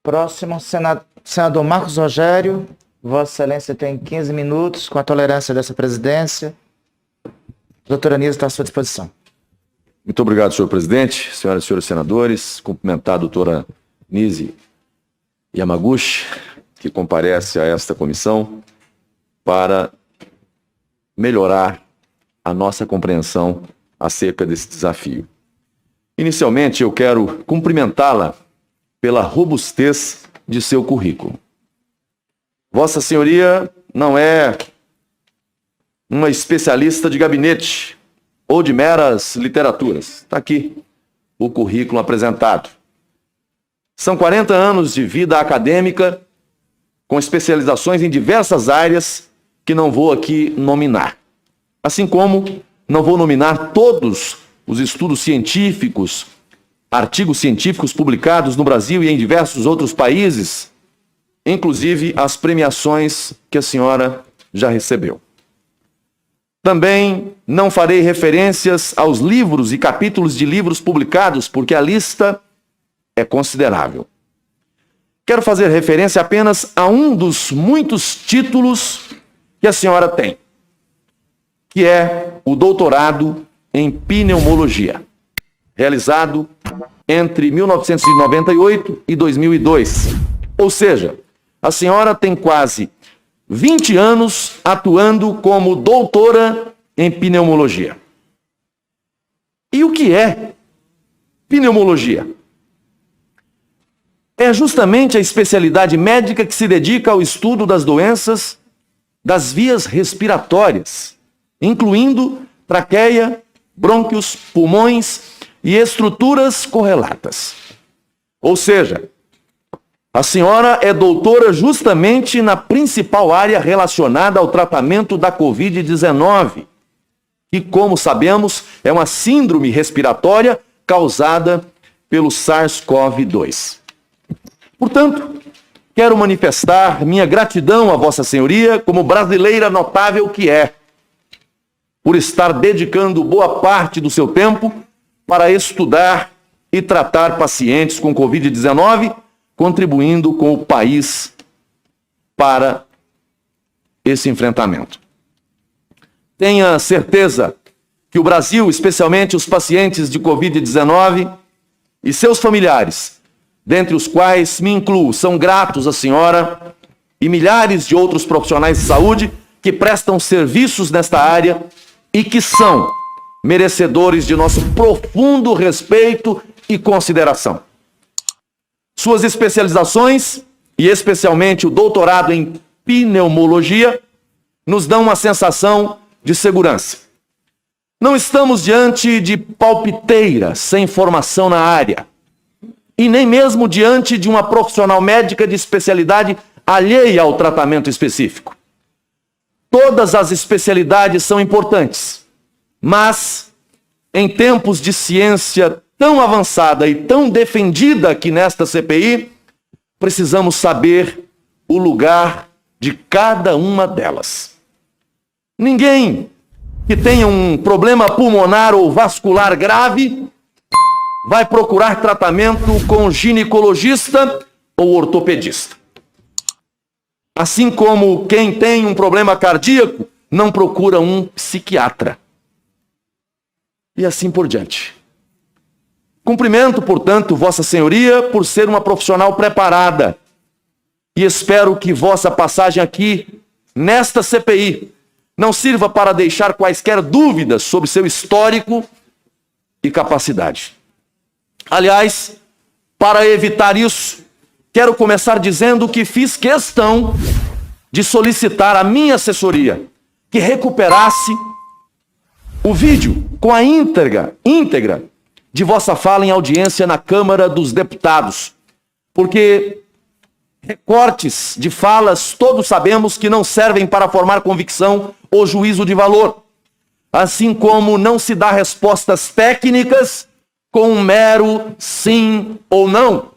Próximo, senador Marcos Rogério. Vossa Excelência tem 15 minutos, com a tolerância dessa presidência. Doutora Nise está à sua disposição. Muito obrigado, senhor presidente, senhoras e senhores senadores. Cumprimentar a doutora Nise Yamaguchi, que comparece a esta comissão para melhorar a nossa compreensão acerca desse desafio. Inicialmente, eu quero cumprimentá-la pela robustez de seu currículo. Vossa Senhoria não é uma especialista de gabinete ou de meras literaturas. Está aqui o currículo apresentado. São 40 anos de vida acadêmica, com especializações em diversas áreas que não vou aqui nominar. Assim como não vou nominar todos os estudos científicos, artigos científicos publicados no Brasil e em diversos outros países, inclusive as premiações que a senhora já recebeu. Também não farei referências aos livros e capítulos de livros publicados, porque a lista é considerável. Quero fazer referência apenas a um dos muitos títulos que a senhora tem, que é o doutorado em pneumologia, realizado entre 1998 e 2002. Ou seja, a senhora tem quase 20 anos atuando como doutora em pneumologia. E o que é pneumologia? É justamente a especialidade médica que se dedica ao estudo das doenças das vias respiratórias, incluindo traqueia, brônquios, pulmões e estruturas correlatas. Ou seja, a senhora é doutora justamente na principal área relacionada ao tratamento da Covid-19, que, como sabemos, é uma síndrome respiratória causada pelo SARS-CoV-2. Portanto, quero manifestar minha gratidão a Vossa Senhoria, como brasileira notável que é, por estar dedicando boa parte do seu tempo para estudar e tratar pacientes com Covid-19, contribuindo com o país para esse enfrentamento. Tenha certeza que o Brasil, especialmente os pacientes de Covid-19 e seus familiares, dentre os quais me incluo, são gratos à senhora e milhares de outros profissionais de saúde que prestam serviços nesta área e que são merecedores de nosso profundo respeito e consideração. Suas especializações, e especialmente o doutorado em pneumologia, nos dão uma sensação de segurança. Não estamos diante de palpiteiras sem formação na área, e nem mesmo diante de uma profissional médica de especialidade alheia ao tratamento específico. Todas as especialidades são importantes, mas em tempos de ciência tão avançada e tão defendida aqui nesta CPI, precisamos saber o lugar de cada uma delas. Ninguém que tenha um problema pulmonar ou vascular grave vai procurar tratamento com ginecologista ou ortopedista. Assim como quem tem um problema cardíaco não procura um psiquiatra. E assim por diante. Cumprimento, portanto, Vossa Senhoria por ser uma profissional preparada e espero que vossa passagem aqui, nesta CPI, não sirva para deixar quaisquer dúvidas sobre seu histórico e capacidade. Aliás, para evitar isso, quero começar dizendo que fiz questão de solicitar à minha assessoria que recuperasse o vídeo com a íntegra de vossa fala em audiência na Câmara dos Deputados, porque recortes de falas todos sabemos que não servem para formar convicção ou juízo de valor, assim como não se dá respostas técnicas com um mero sim ou não.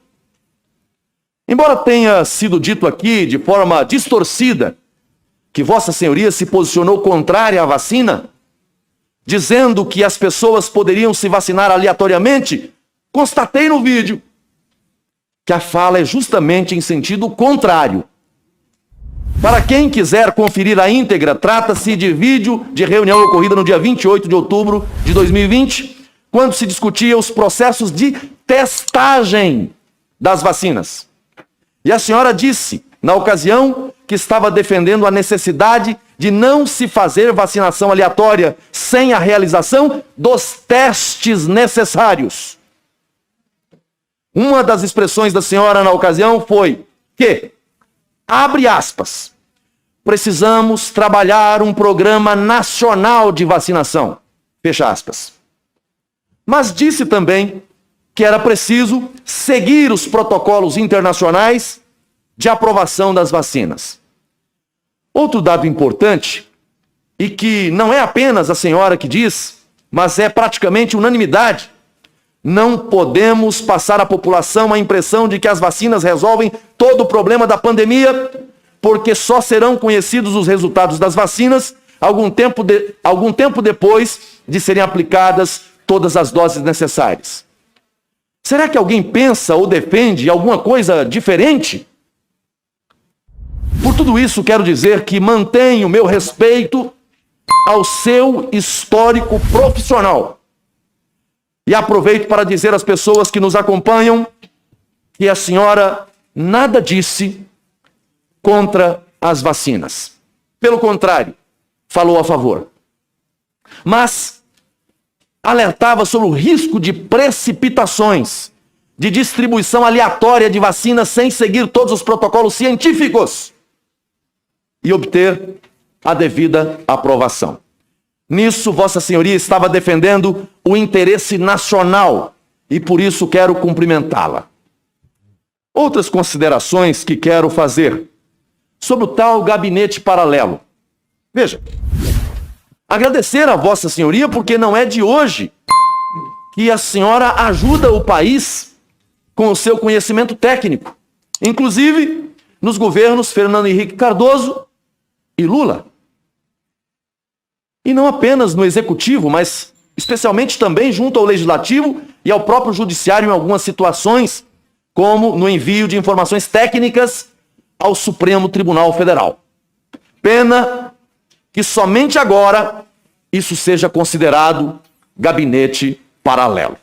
Embora tenha sido dito aqui de forma distorcida que Vossa Senhoria se posicionou contrária à vacina, dizendo que as pessoas poderiam se vacinar aleatoriamente, constatei no vídeo que a fala é justamente em sentido contrário. Para quem quiser conferir a íntegra, trata-se de vídeo de reunião ocorrida no dia 28 de outubro de 2020, quando se discutia os processos de testagem das vacinas. E a senhora disse, na ocasião, que estava defendendo a necessidade de não se fazer vacinação aleatória sem a realização dos testes necessários. Uma das expressões da senhora na ocasião foi que, abre aspas, precisamos trabalhar um programa nacional de vacinação, fecha aspas. Mas disse também que era preciso seguir os protocolos internacionais de aprovação das vacinas. Outro dado importante, e que não é apenas a senhora que diz, mas é praticamente unanimidade, não podemos passar à população a impressão de que as vacinas resolvem todo o problema da pandemia, porque só serão conhecidos os resultados das vacinas algum tempo depois de serem aplicadas todas as doses necessárias. Será que alguém pensa ou defende alguma coisa diferente? Por tudo isso, quero dizer que mantenho meu respeito ao seu histórico profissional. E aproveito para dizer às pessoas que nos acompanham que a senhora nada disse contra as vacinas. Pelo contrário, falou a favor. Mas alertava sobre o risco de precipitações, de distribuição aleatória de vacinas sem seguir todos os protocolos científicos e obter a devida aprovação. Nisso, Vossa Senhoria estava defendendo o interesse nacional e por isso quero cumprimentá-la. Outras considerações que quero fazer sobre o tal gabinete paralelo. Veja, agradecer a Vossa Senhoria porque não é de hoje que a senhora ajuda o país com o seu conhecimento técnico, inclusive nos governos Fernando Henrique Cardoso e Lula. E não apenas no executivo, mas especialmente também junto ao legislativo e ao próprio judiciário em algumas situações, como no envio de informações técnicas ao Supremo Tribunal Federal. Pena que somente agora isso seja considerado gabinete paralelo.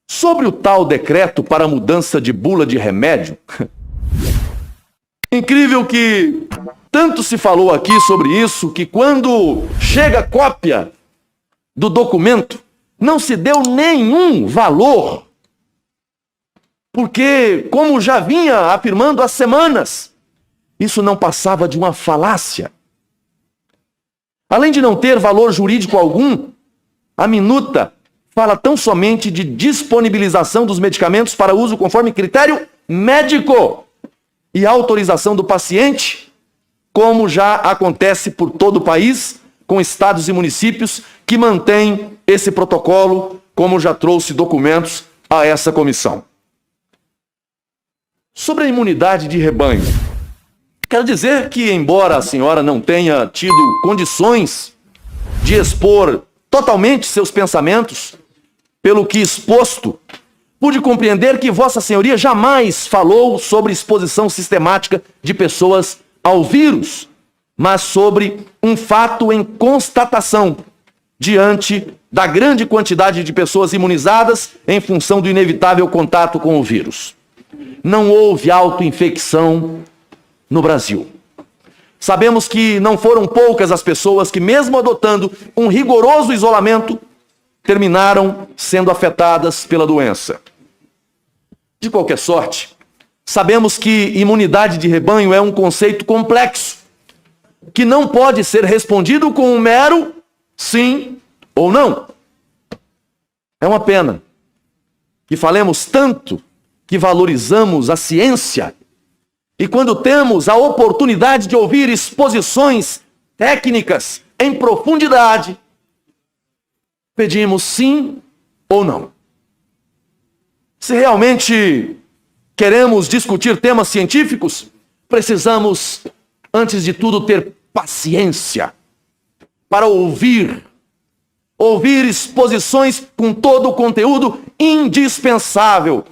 Sobre o tal decreto para mudança de bula de remédio, incrível que tanto se falou aqui sobre isso, que quando chega a cópia do documento, não se deu nenhum valor. Porque, como já vinha afirmando há semanas, isso não passava de uma falácia. Além de não ter valor jurídico algum, a minuta fala tão somente de disponibilização dos medicamentos para uso conforme critério médico e autorização do paciente, como já acontece por todo o país, com estados e municípios que mantêm esse protocolo, como já trouxe documentos a essa comissão. Sobre a imunidade de rebanho, quero dizer que, embora a senhora não tenha tido condições de expor totalmente seus pensamentos, pelo que exposto, pude compreender que Vossa Senhoria jamais falou sobre exposição sistemática de pessoas ao vírus, mas sobre um fato em constatação diante da grande quantidade de pessoas imunizadas em função do inevitável contato com o vírus. Não houve autoinfecção no Brasil. Sabemos que não foram poucas as pessoas que, mesmo adotando um rigoroso isolamento, terminaram sendo afetadas pela doença. De qualquer sorte, sabemos que imunidade de rebanho é um conceito complexo, que não pode ser respondido com um mero sim ou não. É uma pena que falemos tanto que valorizamos a ciência e quando temos a oportunidade de ouvir exposições técnicas em profundidade, pedimos sim ou não. Se realmente queremos discutir temas científicos, precisamos, antes de tudo, ter paciência para ouvir exposições com todo o conteúdo indispensável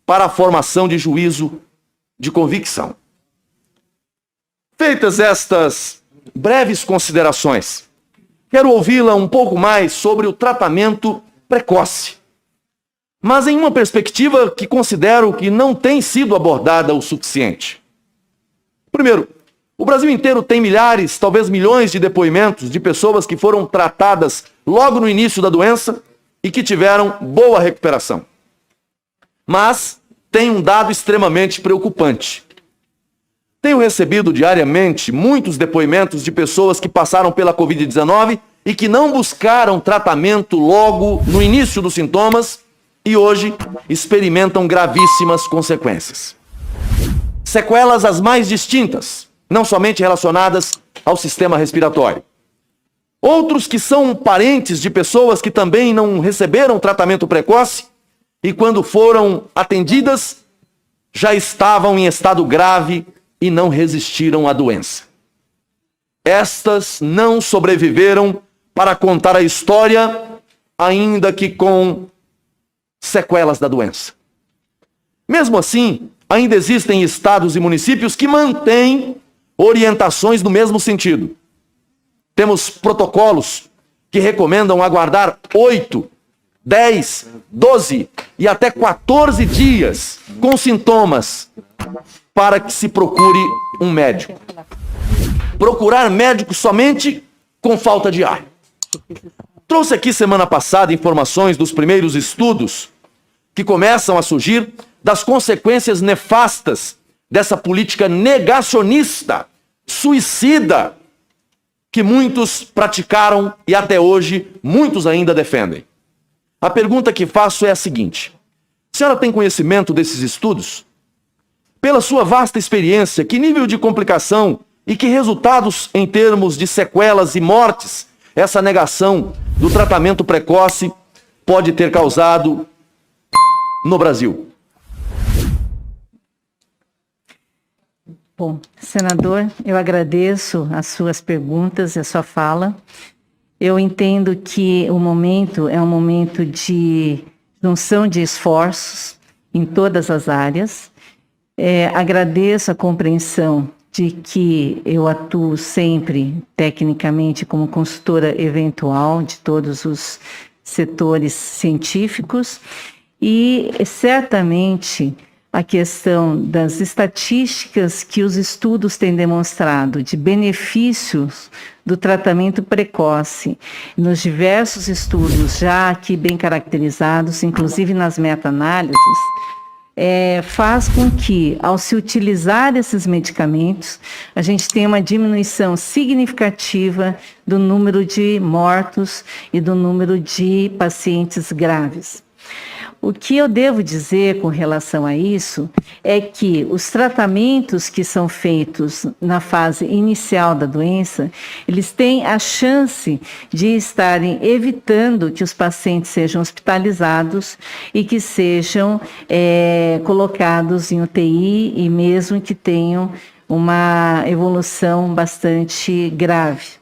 para a formação de juízo de convicção. Feitas estas breves considerações, quero ouvi-la um pouco mais sobre o tratamento precoce, mas em uma perspectiva que considero que não tem sido abordada o suficiente. Primeiro, o Brasil inteiro tem milhares, talvez milhões de depoimentos de pessoas que foram tratadas logo no início da doença e que tiveram boa recuperação. Mas tem um dado extremamente preocupante. Tenho recebido diariamente muitos depoimentos de pessoas que passaram pela Covid-19 e que não buscaram tratamento logo no início dos sintomas e hoje experimentam gravíssimas consequências. Sequelas as mais distintas, não somente relacionadas ao sistema respiratório. Outros que são parentes de pessoas que também não receberam tratamento precoce e quando foram atendidas já estavam em estado grave e não resistiram à doença. Estas não sobreviveram para contar a história, ainda que com sequelas da doença. Mesmo assim, ainda existem estados e municípios que mantêm orientações no mesmo sentido. Temos protocolos que recomendam aguardar 8, 10, 12 e até 14 dias com sintomas para que se procure um médico. Procurar médico somente com falta de ar. Trouxe aqui semana passada informações dos primeiros estudos que começam a surgir das consequências nefastas dessa política negacionista, suicida, que muitos praticaram e até hoje muitos ainda defendem. A pergunta que faço é a seguinte: a senhora tem conhecimento desses estudos? Pela sua vasta experiência, que nível de complicação e que resultados em termos de sequelas e mortes essa negação do tratamento precoce pode ter causado no Brasil? Bom, senador, eu agradeço as suas perguntas e a sua fala. Eu entendo que o momento é um momento de junção de esforços em todas as áreas. Agradeço a compreensão de que eu atuo sempre, tecnicamente, como consultora eventual de todos os setores científicos e, certamente, a questão das estatísticas que os estudos têm demonstrado de benefícios do tratamento precoce, nos diversos estudos já aqui bem caracterizados, inclusive nas meta-análises, faz com que, ao se utilizar esses medicamentos, a gente tenha uma diminuição significativa do número de mortos e do número de pacientes graves. O que eu devo dizer com relação a isso é que os tratamentos que são feitos na fase inicial da doença, eles têm a chance de estarem evitando que os pacientes sejam hospitalizados e que sejam colocados em UTI e mesmo que tenham uma evolução bastante grave.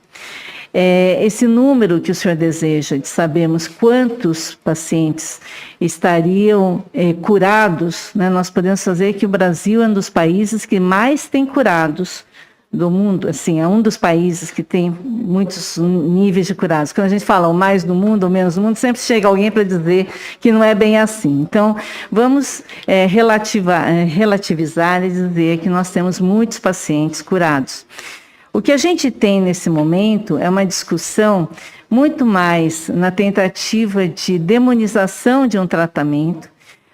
Esse número que o senhor deseja de sabermos quantos pacientes estariam curados, né, nós podemos fazer que o Brasil é um dos países que mais tem curados do mundo, assim, é um dos países que tem muitos níveis de curados. Quando a gente fala o mais do mundo ou menos do mundo, sempre chega alguém para dizer que não é bem assim. Então, vamos relativizar e dizer que nós temos muitos pacientes curados. O que a gente tem nesse momento é uma discussão muito mais na tentativa de demonização de um tratamento.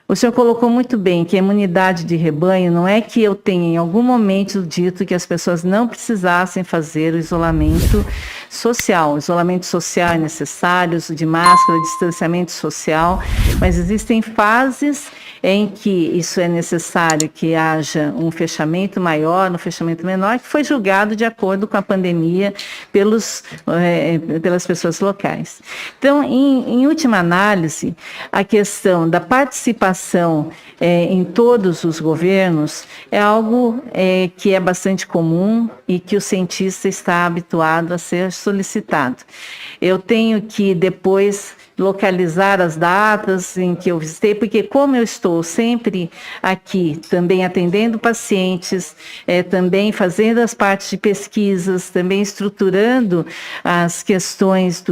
O senhor colocou muito bem que a imunidade de rebanho não é que eu tenha em algum momento dito que as pessoas não precisassem fazer o isolamento social. O isolamento social é necessário, uso de máscara, distanciamento social, mas existem fases em que isso é necessário que haja um fechamento maior, um fechamento menor, que foi julgado de acordo com a pandemia pelas pessoas locais. Então, em última análise, a questão da participação em todos os governos é algo que é bastante comum e que o cientista está habituado a ser solicitado. Eu tenho que depois localizar as datas em que eu visitei, porque como eu estou sempre aqui, também atendendo pacientes, também fazendo as partes de pesquisas, também estruturando as questões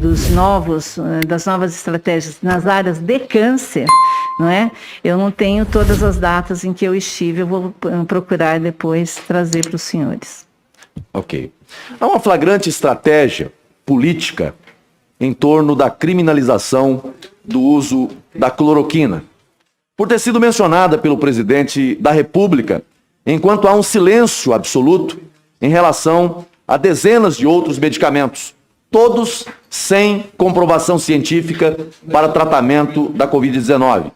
das novas estratégias nas áreas de câncer, não é? Eu não tenho todas as datas em que eu estive, eu vou procurar depois trazer para os senhores. Ok. Há uma flagrante estratégia política em torno da criminalização do uso da cloroquina, por ter sido mencionada pelo presidente da República, enquanto há um silêncio absoluto em relação a dezenas de outros medicamentos, todos sem comprovação científica para tratamento da Covid-19.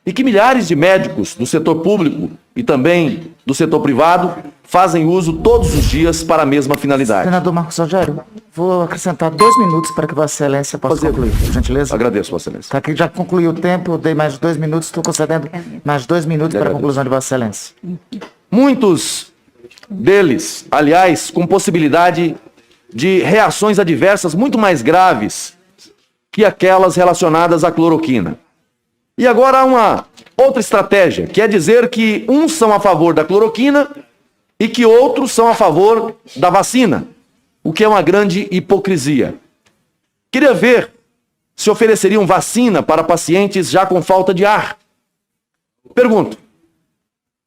E que milhares de médicos do setor público e também do setor privado fazem uso todos os dias para a mesma finalidade. Senador Marcos Rogério, vou acrescentar 2 minutos para que Vossa Excelência possa concluir, por gentileza. Agradeço, Vossa Excelência. Tá aqui, já concluiu o tempo, eu dei mais 2 minutos, estou concedendo mais 2 minutos para a conclusão de Vossa Excelência. Muitos deles, aliás, com possibilidade de reações adversas muito mais graves que aquelas relacionadas à cloroquina. E agora há uma outra estratégia, que é dizer que uns são a favor da cloroquina e que outros são a favor da vacina, o que é uma grande hipocrisia. Queria ver se ofereceriam vacina para pacientes já com falta de ar. Pergunto,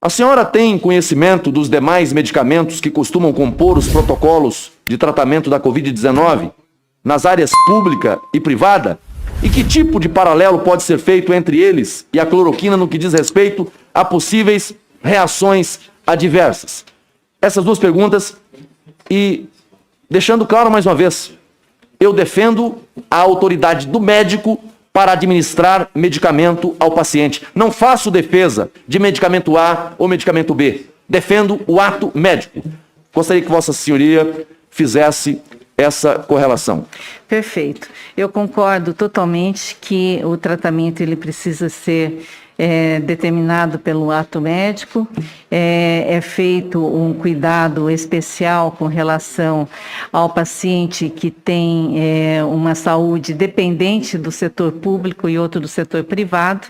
a senhora tem conhecimento dos demais medicamentos que costumam compor os protocolos de tratamento da Covid-19 nas áreas pública e privada? E que tipo de paralelo pode ser feito entre eles e a cloroquina no que diz respeito a possíveis reações adversas? Essas 2 perguntas e deixando claro mais uma vez, eu defendo a autoridade do médico para administrar medicamento ao paciente. Não faço defesa de medicamento A ou medicamento B. Defendo o ato médico. Gostaria que Vossa Senhoria fizesse essa correlação. Perfeito. Eu concordo totalmente que o tratamento ele precisa ser determinado pelo ato médico, é feito um cuidado especial com relação ao paciente que tem uma saúde dependente do setor público e outro do setor privado.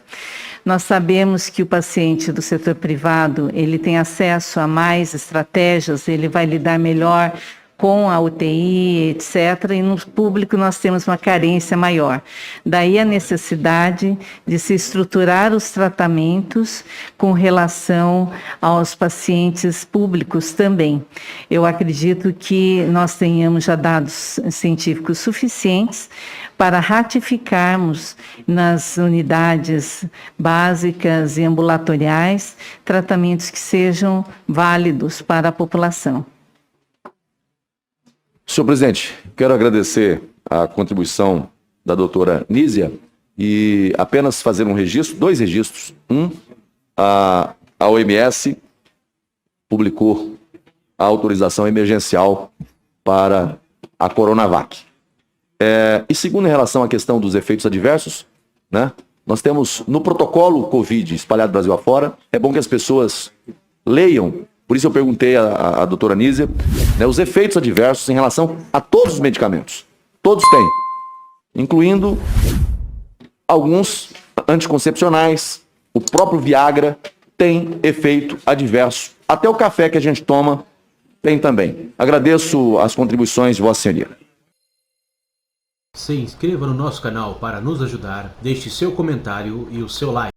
Nós sabemos que o paciente do setor privado, ele tem acesso a mais estratégias, ele vai lidar melhor com a UTI, etc., e no público nós temos uma carência maior. Daí a necessidade de se estruturar os tratamentos com relação aos pacientes públicos também. Eu acredito que nós tenhamos já dados científicos suficientes para ratificarmos nas unidades básicas e ambulatoriais tratamentos que sejam válidos para a população. Senhor presidente, quero agradecer a contribuição da doutora Nízia e apenas fazer um registro, 2 registros. A OMS publicou a autorização emergencial para a Coronavac. E segundo, em relação à questão dos efeitos adversos, né, nós temos no protocolo Covid espalhado Brasil afora, é bom que as pessoas leiam. Por isso eu perguntei à doutora Nízia, né, os efeitos adversos em relação a todos os medicamentos. Todos têm, incluindo alguns anticoncepcionais, o próprio Viagra tem efeito adverso. Até o café que a gente toma tem também. Agradeço as contribuições de Vossa Senhoria. Se inscreva no nosso canal para nos ajudar, deixe seu comentário e o seu like.